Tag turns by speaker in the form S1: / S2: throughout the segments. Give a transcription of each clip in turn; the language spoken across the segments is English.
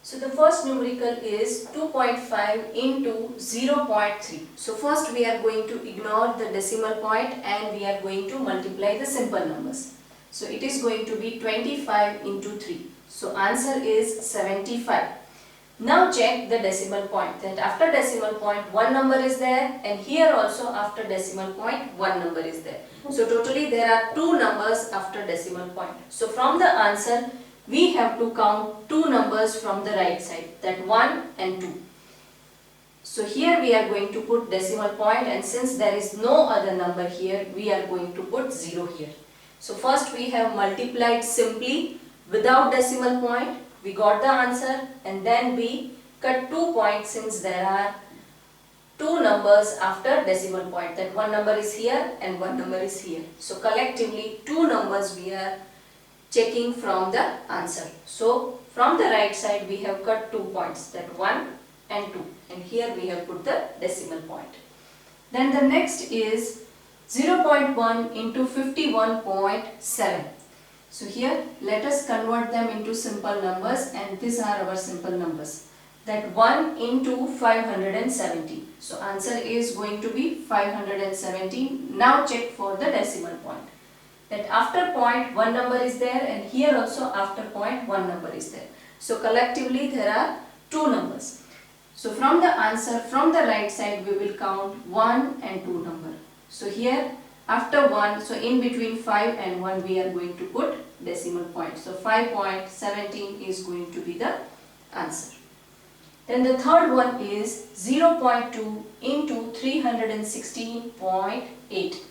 S1: So the first numerical is 2.5 into 0.3. So first we are going to ignore the decimal point and we are going to multiply the simple numbers. So it is going to be 25 into 3. So answer is 75. Now check the decimal point, that after decimal point one number is there and here also after decimal point one number is there. So totally there are two numbers after decimal point. So from the answer we have to count two numbers from the right side, that 1 and 2. So here we are going to put decimal point, and since there is no other number here, we are going to put 0 here. So first we have multiplied simply without decimal point, we got the answer, and then we cut 2 points since there are two numbers after decimal point, that one number is here and one number is here. So collectively two numbers we are checking from the answer. So from the right side we have cut 2 points, that 1 and 2, and here we have put the decimal point. Then the next is 0.1 into 51.7. So here let us convert them into simple numbers, and these are our simple numbers, that 1 into 570. So answer is going to be 517. Now check for the decimal point, that after point one number is there and here also after point one number is there. So collectively there are two numbers. So from the answer, from the right side we will count 1 and 2 number. So here after 1, so in between 5 and 1 we are going to put decimal point. So 5.17 is going to be the answer. Then the third one is 0.2 into 316.8.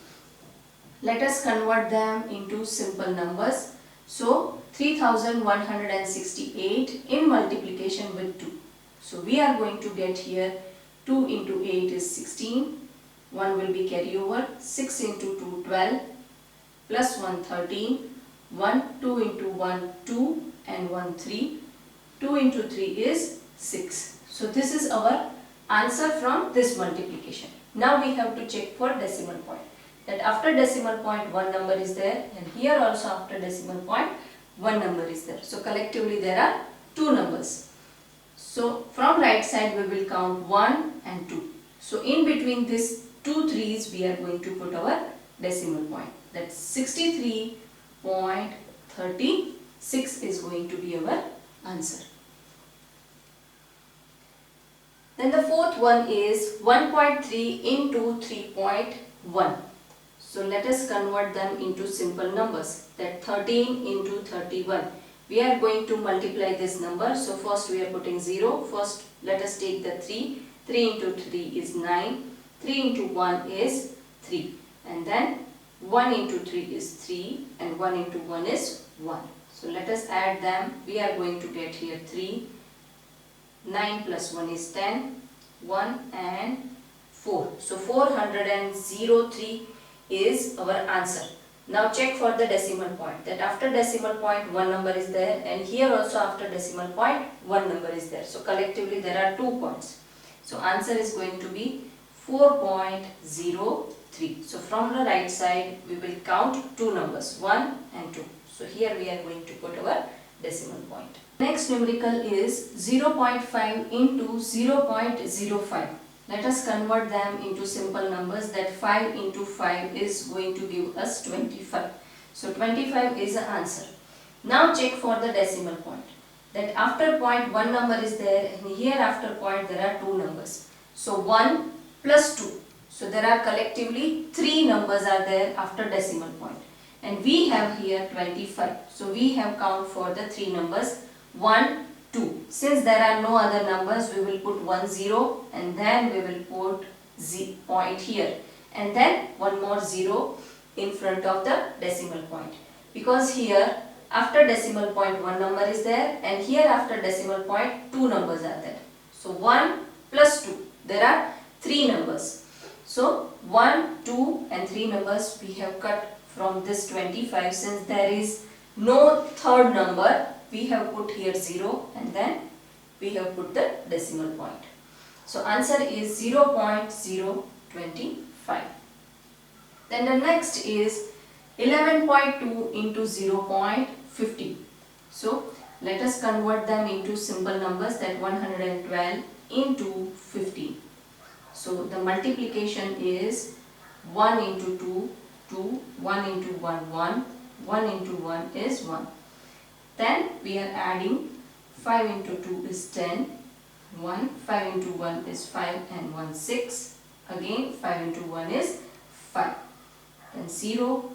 S1: Let us convert them into simple numbers. So 3168 in multiplication with 2. So we are going to get here 2 into 8 is 16. 1 will be carry over. 6 into 2 12. Plus 1 13. 1 2 into 1 2 and 1 3. 2 into 3 is 6. So this is our answer from this multiplication. Now we have to check for decimal point, that after decimal point one number is there and here also after decimal point one number is there. So collectively there are two numbers. So from right side we will count 1 and 2. So in between these two threes we are going to put our decimal point. That's 63.36 is going to be our answer. Then the fourth one is 1.3 into 3.1. So let us convert them into simple numbers, that 13 into 31. We are going to multiply this number. So first we are putting 0. First let us take the 3. 3 into 3 is 9. 3 into 1 is 3. And then 1 into 3 is 3 and 1 into 1 is 1. So let us add them. We are going to get here 3. 9 plus 1 is 10. 1 and 4. So 403 is our answer. Now check for the decimal point, that after decimal point one number is there and here also after decimal point one number is there. So collectively there are 2 points. So answer is going to be 4.03. So from the right side we will count two numbers, 1 and 2. So here we are going to put our decimal point. Next numerical is 0.5 into 0.05. Let us convert them into simple numbers, that 5 into 5 is going to give us 25. So 25 is the answer. Now check for the decimal point, that after point one number is there and here after point there are two numbers. So 1 plus 2. So there are collectively three numbers are there after decimal point. And we have here 25. So we have count for the three numbers 1, 2. Since there are no other numbers, we will put 1 0 and then we will put point here and then one more 0 in front of the decimal point, because here after decimal point one number is there and here after decimal point two numbers are there. So 1 plus 2, there are three numbers. So 1, 2 and 3 numbers we have cut from this 25. Since there is no third number, we have put here 0 and then we have put the decimal point. So answer is 0.025. Then the next is 11.2 into 0.50. So Let us convert them into simple numbers, that 112 into 15. So the multiplication is 1 into 2, 2, 1 into 1, 1, 1 into 1 is 1. Then we are adding 5 into 2 is 10, 1, 5 into 1 is 5 and 1 6, again 5 into 1 is 5, then 0,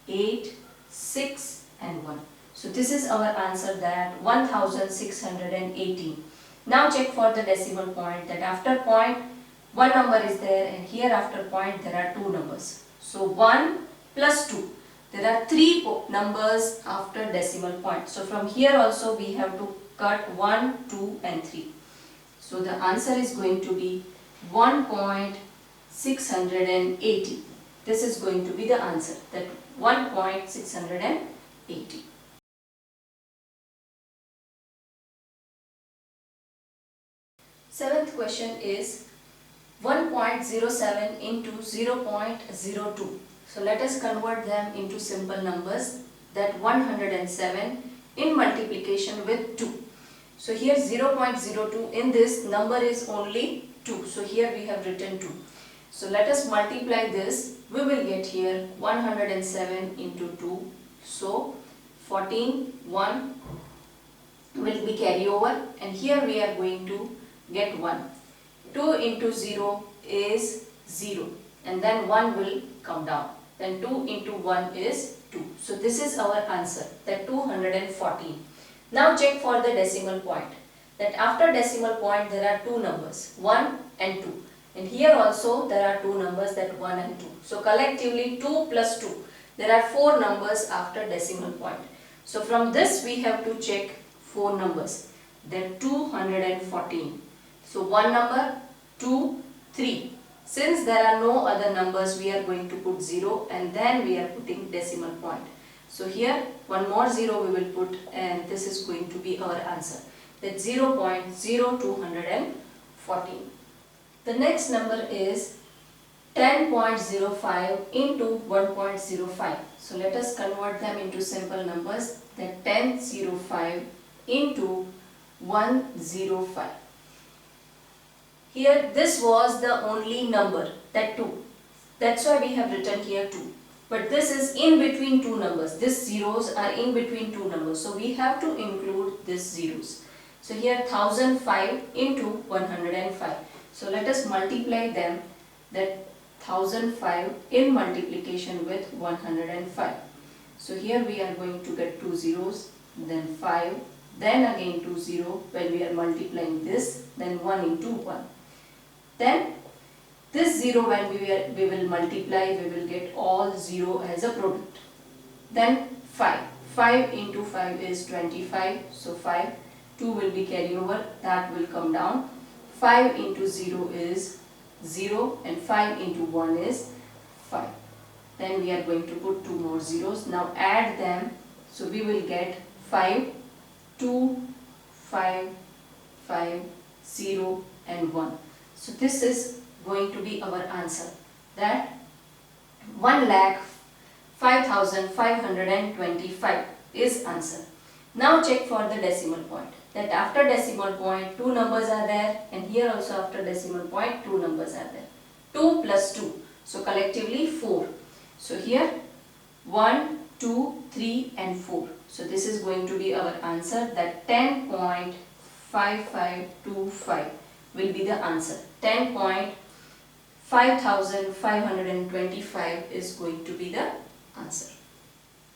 S1: 8, 6 and 1. So this is our answer, that 1618. Now check for the decimal point, that after point one number is there and here after point there are two numbers. So 1 plus 2. There are three numbers after decimal point. So from here also we have to cut 1, 2 and 3. So the answer is going to be 1.680. This is going to be the answer, that 1.680. Seventh question is 1.07 into 0.02. So let us convert them into simple numbers, that 107 in multiplication with 2. So here 0.02, in this number is only 2. So here we have written 2. So let us multiply this. We will get here 107 into 2. So 14, 1 will be carry over, and here we are going to get 1. 2 into 0 is 0, and then 1 will come down. Then 2 into 1 is 2. So this is our answer, that 214. Now check for the decimal point, that after decimal point there are two numbers, 1 and 2. And here also there are two numbers, that 1 and 2. So collectively 2 plus 2. There are four numbers after decimal point. So from this we have to check four numbers, then 214. So one number, 2, 3. Since there are no other numbers, we are going to put 0 and then we are putting decimal point. So here one more 0 we will put, and this is going to be our answer, that 0.0214. The next number is 10.05 into 1.05. So let us convert them into simple numbers, that 10.05 into 105. Here this was the only number, that 2. That's why we have written here 2. But this is in between two numbers. These zeros are in between two numbers. So we have to include these zeros. So here 1005 into 105. So let us multiply them, that 1005 in multiplication with 105. So here we are going to get two zeros, then 5, then again 2 0 when we are multiplying this, then 1 into 1. Then this 0 when we will multiply, we will get all 0 as a product. Then 5. 5 into 5 is 25. So 5. 2 will be carry over, that will come down. 5 into 0 is 0 and 5 into 1 is 5. Then we are going to put two more zeros. Now add them. So we will get 5, 2, 5, 5, 0 and 1. So this is going to be our answer, that 1,05,525 is answer. Now check for the decimal point, that after decimal point two numbers are there, and here also after decimal point two numbers are there. 2 plus 2. So collectively 4. So here 1, 2, 3 and 4. So this is going to be our answer, that 10.5525 will be the answer. 10.5525 is going to be the answer.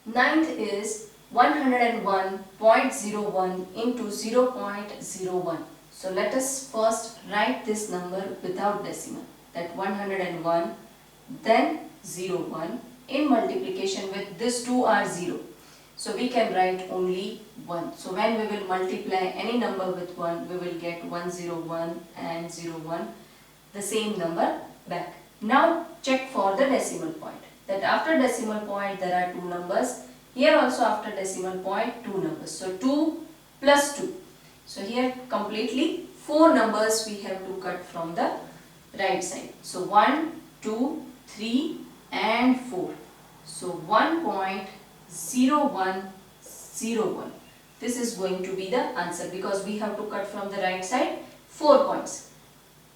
S1: Ninth is 101.01 into 0.01. So let us first write this number without decimal, that 101, then 01 in multiplication with this 2 are 0. So we can write only 1. So when we will multiply any number with 1, we will get 101 and 01, the same number back. Now check for the decimal point, that after decimal point there are two numbers. Here also after decimal point two numbers. So 2 plus 2. So here completely 4 numbers we have to cut from the right side. So 1, 2, 3 and 4. So 1.0101. This is going to be the answer because we have to cut from the right side 4 points.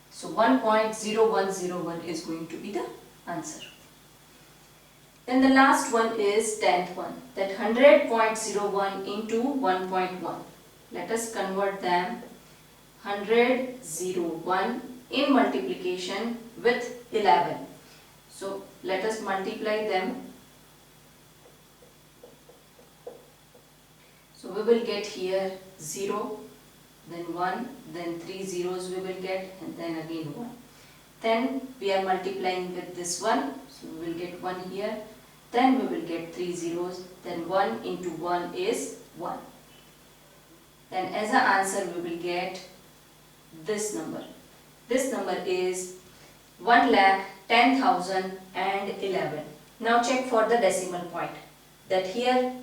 S1: So 1.0101 is going to be the answer. Then the last one is 10th one, that 100.01 into 1.1. Let us convert them. 100.01 in multiplication with 11. So let us multiply them. So we will get here 0, then 1, then 3 zeros we will get, and then again 1. Then we are multiplying with this one, so we will get 1 here, then we will get 3 zeros, then 1 into 1 is 1. Then as an answer we will get this number. This number is 1,10,011. Now check for the decimal point. That here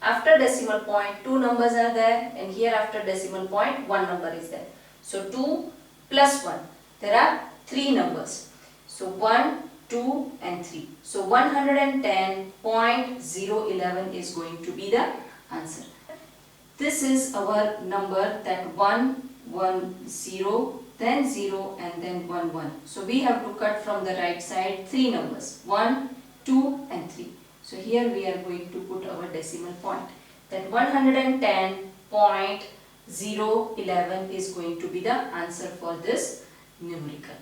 S1: after decimal point 2 numbers are there, and here after decimal point 1 number is there. So 2 plus 1. There are 3 numbers. So 1, 2 and 3. So 110.011 is going to be the answer. This is our number, that 1, 1, 0, then 0 and then 1, 1. So we have to cut from the right side 3 numbers, 1, 2 and 3. So here we are going to put our decimal point. That 110.011 is going to be the answer for this numerical.